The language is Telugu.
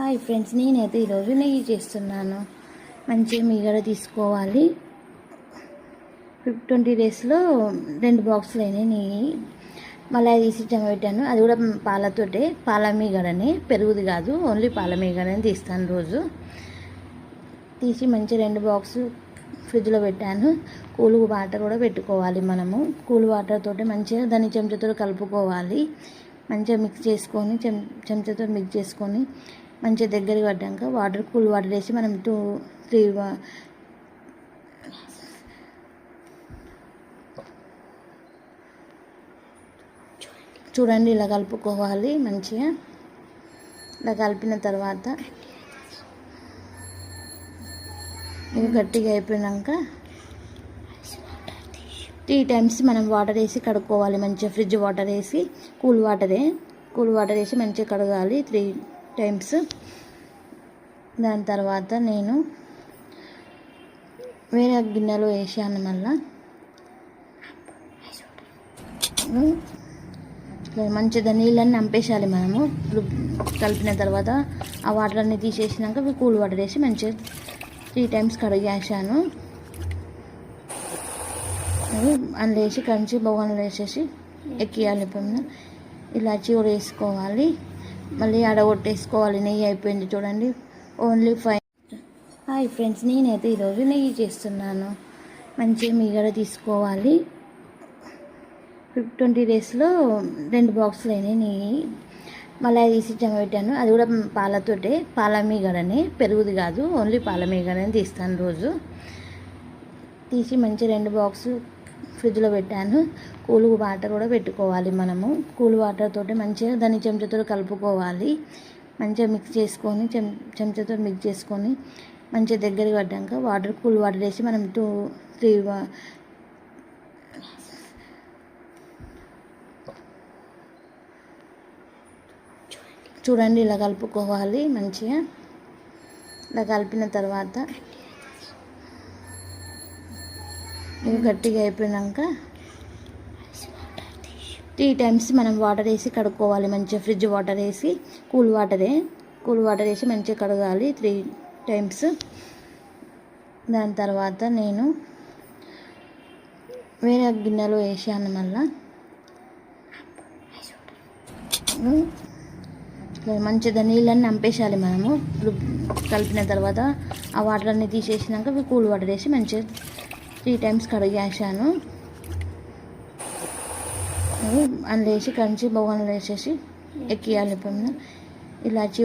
హాయ్ ఫ్రెండ్స్, నేనైతే ఈరోజు నెయ్యి చేస్తున్నాను. మంచిగా మీగడ తీసుకోవాలి. 20 డేస్లో 2 బాక్సులు అయినాయి నెయ్యి. మళ్ళీ తీసి జమ పెట్టాను. అది కూడా పాలతోటే, పాల మీగడని, పెరుగుది కాదు, ఓన్లీ పాల మీగడని తీస్తాను రోజు. తీసి మంచిగా 2 బాక్సులు ఫ్రిడ్జ్లో పెట్టాను. కూల్ వాటర్ కూడా పెట్టుకోవాలి. మనము కూల్ వాటర్ తోటి మంచిగా దాన్ని చెంచాతో కలుపుకోవాలి. మంచిగా మిక్స్ చేసుకొని చెంచాతో మిక్స్ చేసుకొని మంచిగా దగ్గరికి పడ్డాక కూల్ వాటర్ వేసి మనం 2-3 చూడండి ఇలా కలుపుకోవాలి. మంచిగా ఇలా కలిపిన తర్వాత ఇది గట్టిగా అయిపోయాక 3 టైమ్స్ మనం వాటర్ వేసి కడుక్కోవాలి. మంచిగా ఫ్రిడ్జ్ వాటర్ వేసి కూల్ వాటర్ వేసి మంచిగా కడగాలి 3 టైమ్స్. దాని తర్వాత నేను వేరే గిన్నెలో వేసాను. మళ్ళా మంచిగా నీళ్ళన్నీ అంపేసాలి. మనము కలిపిన తర్వాత ఆ వాటర్ అన్నీ తీసేసినాక కూల్ వాటర్ వేసి మంచిగా 3 టైమ్స్ కడిగేసాను. అందులో వేసి కంచి బొగన్లో వేసేసి ఎక్కియాలి. ఇప్పుడు ఇలాచి కూడా వేసుకోవాలి. మళ్ళీ అడగొట్టేసుకోవాలి. నెయ్యి అయిపోయింది చూడండి. ఓన్లీ 5. హాయ్ ఫ్రెండ్స్, నేనైతే ఈరోజు నెయ్యి చేస్తున్నాను. మంచిగా మీగడ తీసుకోవాలి. 20 డేస్లో 2 బాక్సులు అయినాయి నెయ్యి. మళ్ళీ తీసి జమ పెట్టాను. అది కూడా పాలతోటే, పాల మీగడని, పెరుగుది కాదు, ఓన్లీ పాల మీగడని తీస్తాను రోజు. తీసి మంచిగా 2 బాక్సులు ఫ్రిడ్జ్లో పెట్టాను. కూల్ వాటర్ కూడా పెట్టుకోవాలి. మనము కూల్ వాటర్ తోటి మంచిగా దాన్ని చెంచాతో కలుపుకోవాలి. మంచిగా మిక్స్ చేసుకొని చెంచాతో మిక్స్ చేసుకొని మంచిగా దగ్గరికి పడ్డాక కూల్ వాటర్ వేసి మనం 2-3 చూడండి ఇలా కలుపుకోవాలి. మంచిగా ఇలా కలిపిన తర్వాత ఇది గట్టిగా అయిపోయాక 3 టైమ్స్ మనం వాటర్ వేసి కడుక్కోవాలి. మంచిగా ఫ్రిడ్జ్ వాటర్ వేసి కూల్ వాటర్ వేసి మంచిగా కడగాలి 3 టైమ్స్. దాని తర్వాత నేను వేరే గిన్నెలో వేసాను. మళ్ళా మంచిగా నీళ్ళన్నీ అంపేసాలి. మనము కలిపిన తర్వాత ఆ వాటర్ అన్నీ తీసేసినాక కూల్ వాటర్ వేసి మంచిగా 3 టైమ్స్ కడిగేసాను. అందులో వేసి కంచి బొగన్లో వేసేసి ఎక్కియాలి. ఇప్పుడు ఇలాచి